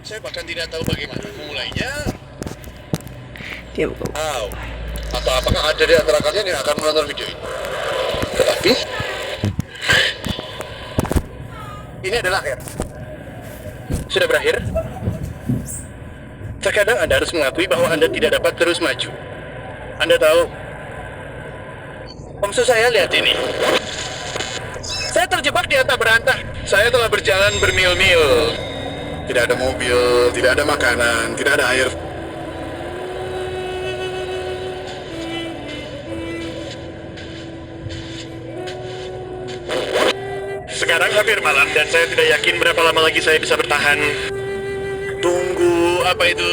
Saya bahkan tidak tahu bagaimana memulainya. Diam kau. Atau apakah ada di antara kalian yang akan menonton video ini? Tetapi ini adalah akhir. Sudah berakhir. Terkadang Anda harus mengakui bahwa Anda tidak dapat terus maju. Anda tahu, maksud saya lihat ini. Saya terjebak di antah berantah. Saya telah berjalan bermil-mil. Tidak ada mobil, tidak ada makanan, tidak ada air. Sekarang hampir malam dan saya tidak yakin berapa lama lagi saya bisa bertahan. Tunggu, apa itu?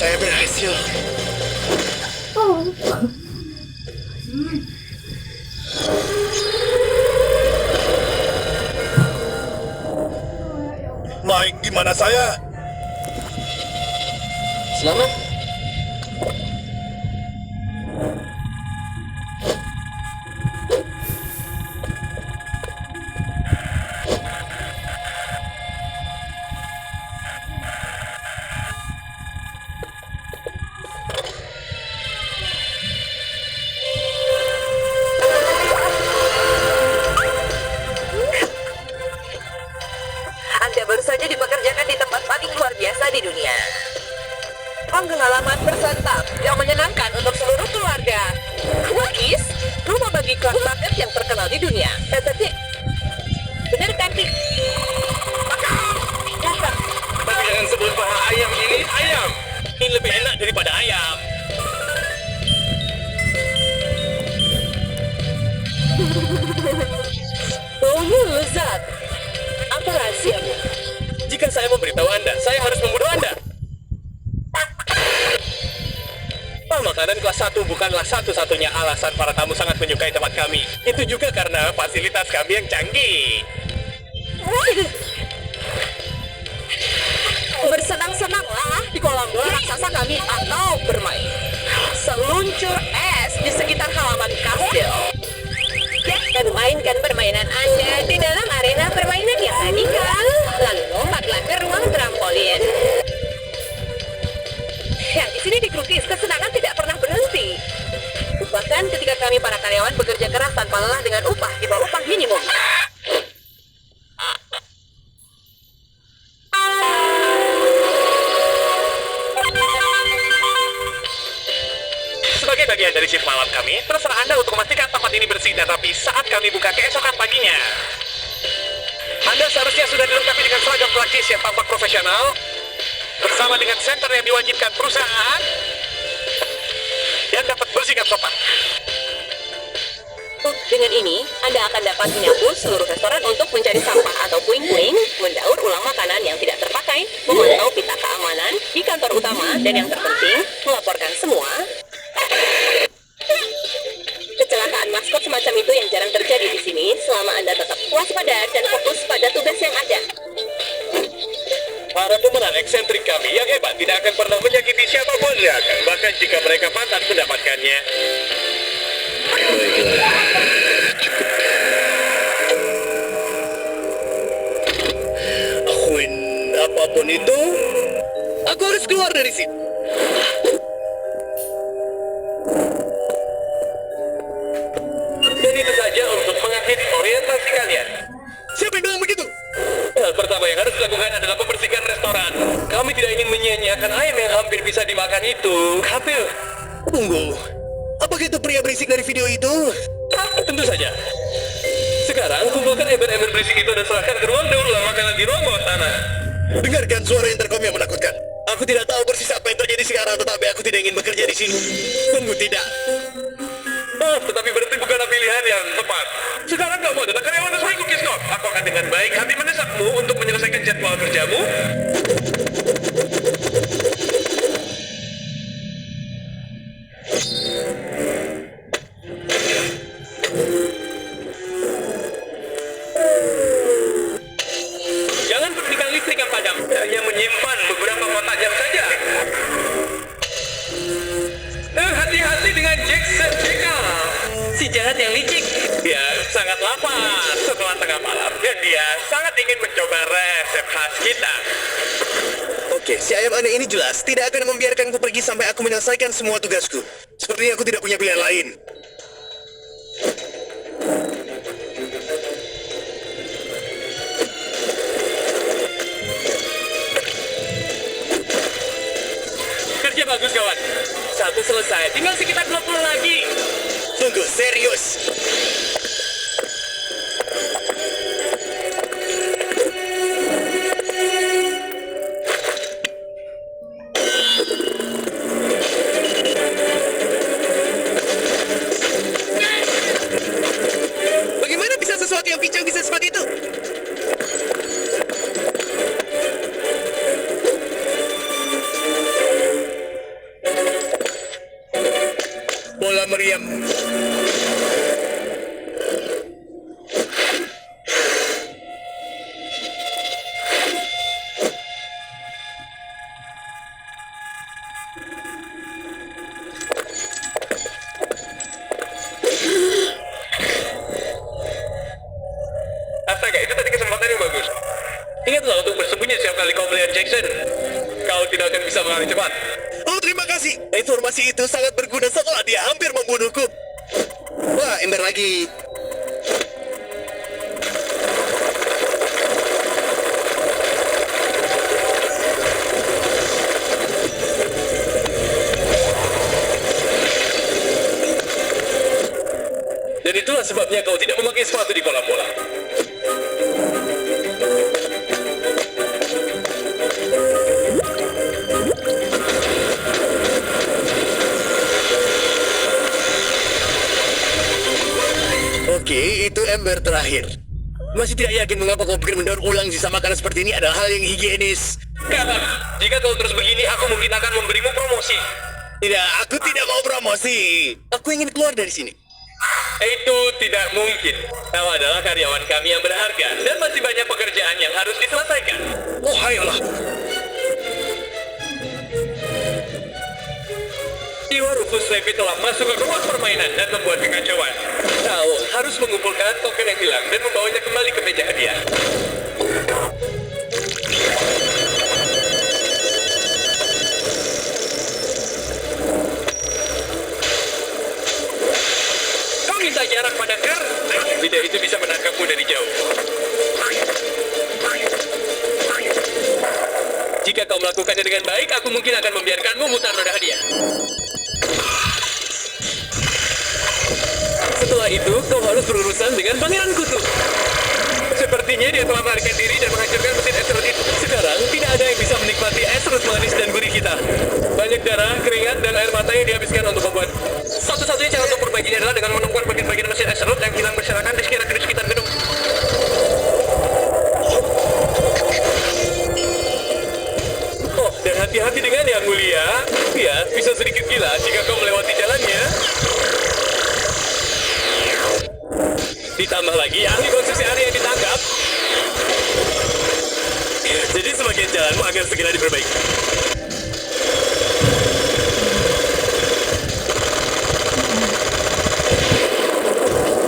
Saya berhasil. Mike, gimana saya? Selamat. Anda baru saja dipekerjakan di tempat paling luar biasa di dunia. Pengalaman bersantap yang menyenangkan untuk seluruh keluarga. Wakis, rumah bagi Clark Bucket yang terkenal di dunia. Tapi, benar kan, Ki? Dasar. Tapi jangan sebut bahwa ayam ini ayam. Ini lebih enak daripada ayam. Baunya lezat. Apa rahasiamu? Jika saya memberitahu Anda, saya harus membunuh Anda. Makanan kelas 1 bukanlah satu-satunya alasan para tamu sangat menyukai tempat kami. Itu juga karena fasilitas kami yang canggih. Bersenang-senanglah di kolam bola raksasa kami atau bermain seluncur es di sekitar halaman kastil. Dan mainkan permainan Anda di dalam arena permainan yang radikal. Lalu lompatlah ke ruang trampolin. Ya, di sini di Krukis, kesenangan tidak pernah berhenti. Bahkan ketika kami para karyawan bekerja keras tanpa lelah dengan upah di bawah upah minimum. Sebagai bagian dari shift malam kami, terserah Anda untuk memastikan tempat ini bersih, tetapi saat kami buka keesokan paginya, Anda seharusnya sudah dilengkapi dengan seragam praktis yang tampak profesional, bersama dengan senter yang diwajibkan perusahaan, dan dapat bersikap sopan. Dengan ini, Anda akan dapat menyapu seluruh restoran untuk mencari sampah atau puing-puing, mendaur ulang makanan yang tidak terpakai, memantau pita keamanan di kantor utama, dan yang terpenting, melaporkan semua kecelakaan maskot semacam itu yang jarang terjadi di sini selama Anda tetap waspada dan fokus pada tugas yang ada. Para pemeran eksentrik kami yang hebat tidak akan pernah menyakiti siapapun, bahkan jika mereka pantas mendapatkannya. Baiklah. Lakuin apapun itu, aku harus keluar dari sini. Dan itu saja untuk mengakhiri orientasi kalian. Siapa yang bilang begitu? Hal pertama yang harus dilakukan adalah membersihkan restoran. Kami tidak ingin menyia-nyiakan ayam yang hampir bisa dimakan itu. Kapil. Tunggu. Apakah itu pria berisik dari video itu? Tentu saja. Sekarang kumpulkan ember-ember berisik itu dan serahkan ke ruang daur ulang makanan di ruang bawah tanah. Dengarkan suara intercom yang menakutkan. Aku tidak tahu persis apa yang terjadi sekarang, tetapi aku tidak ingin bekerja di sini. Sungguh tidak. Tetapi berarti bukanlah pilihan yang tepat. Sekarang kamu adalah karyawan resmi Cookies Corp. Aku akan dengan baik hati mendesakmu untuk menyelesaikan jadwal kerjamu. Jangan perhatikan listrik yang padam. Dia sangat lapar setelah tengah malam dan dia sangat ingin mencoba resep khas kita. Oke, si ayam aneh ini jelas tidak akan membiarkanku pergi sampai aku menyelesaikan semua tugasku. Sepertinya aku tidak punya pilihan lain. Kerja bagus kawan. Satu selesai, tinggal sekitar 20 lagi. Tunggu, serius. Bagaimana bisa sesuatu yang pincang bisa seperti itu? Bola meriam. Astaga, itu tadi kesempatan yang bagus. Ingatlah untuk bersembunyi setiap kali kau melihat Jackson. Kau tidak akan bisa berlari cepat. Oh, terima kasih. Informasi itu sangat berguna setelah dia hampir membunuhku. Wah, ember lagi. Dan itulah sebabnya kau tidak memakai sepatu di kolam bola. Oke, itu ember terakhir. Masih tidak yakin mengapa kau pikir mendaur ulang sisa makanan seperti ini adalah hal yang higienis. Kawan, jika kau terus begini, aku mungkin akan memberimu promosi. Tidak, aku tidak mau promosi. Aku ingin keluar dari sini. Itu tidak mungkin. Kau adalah karyawan kami yang berharga dan masih banyak pekerjaan yang harus diselesaikan. Oh, ayolah. Jiwa Rufus Levy telah masuk ke ruang permainan dan membuat kekacauan. Kau harus mengumpulkan token yang hilang dan membawanya kembali ke meja hadiah. Kau minta jarak pada Ker? Tidak, itu bisa menangkapmu dari jauh. Jika kau melakukannya dengan baik, aku mungkin akan membiarkanmu mutar roda hadiah. Setelah itu, kau harus berurusan dengan Pangeran Kutu. Sepertinya dia telah melarikan diri dan menghancurkan mesin Azeroth itu. Sekarang, tidak ada yang bisa menikmati Azeroth manis dan gurih kita. Banyak darah, keringat, dan air mata yang dihabiskan untuk membuat. Satu-satunya cara untuk perbaikinya adalah dengan menemukan bagian-bagian mesin Azeroth yang hilang berserakan di sekitar gedung. Oh, dan hati-hati dengan yang mulia. Ya, bisa sedikit gila jika kau melewati jalannya. Ditambah lagi ahli konstruksi area yang ditangkap. Jadi sebagian jalanmu akan segera diperbaiki.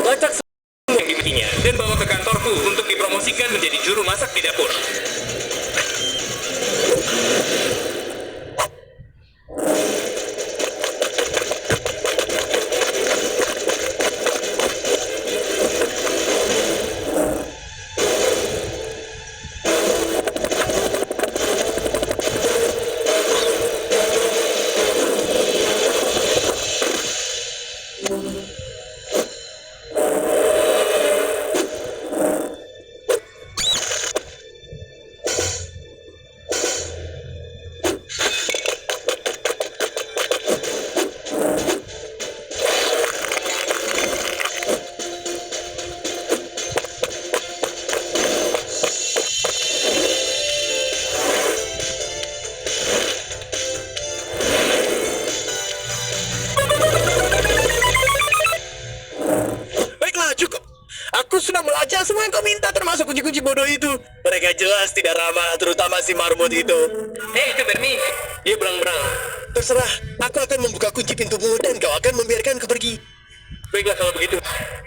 Lacak semua yang dimilikinya dan bawa ke kantorku untuk dipromosikan menjadi juru masak di dapur. Belajar semua yang kau minta, termasuk kunci-kunci bodoh itu. Mereka jelas tidak ramah, terutama si marmut itu. Itu Bernie. Dia berang-berang. Terserah, aku akan membuka kunci pintumu dan kau akan membiarkanku pergi. Baiklah kalau begitu.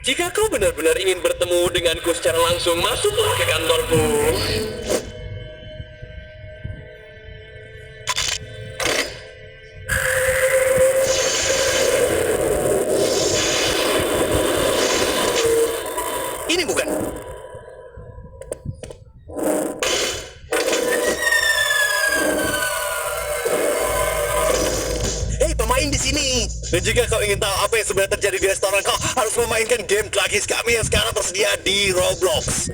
Jika kau benar-benar ingin bertemu denganku secara langsung, masuklah ke kantorku. Ini bukan. Hei, pemain di sini. Dan jika kau ingin tahu apa yang sebenarnya terjadi di restoran, kau harus memainkan game Klakis kami yang sekarang tersedia di Roblox.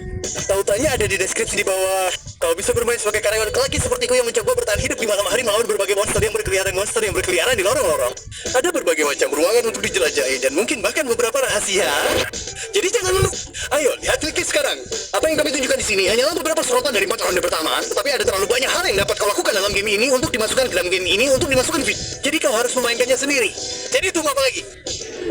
Tautannya ada di deskripsi di bawah. Kau bisa bermain sebagai karyawan Klakis sepertiku yang mencoba bertahan hidup di malam hari melawan berbagai monster yang berkeliaran di lorong-lorong. Ada berbagai macam ruangan untuk dijelajahi dan mungkin bahkan beberapa rahasia. Jadi jangan ayo lihat Klakis sekarang. Apa yang kami tunjukkan di sini hanyalah beberapa sorotan dari 4 ronde pertama, tetapi ada terlalu banyak hal yang dapat kau lakukan dalam game ini untuk dimasukkan ke dalam game ini untuk dimasukkan fit. Jadi kau harus memainkannya sendiri. Jadi tunggu apa lagi?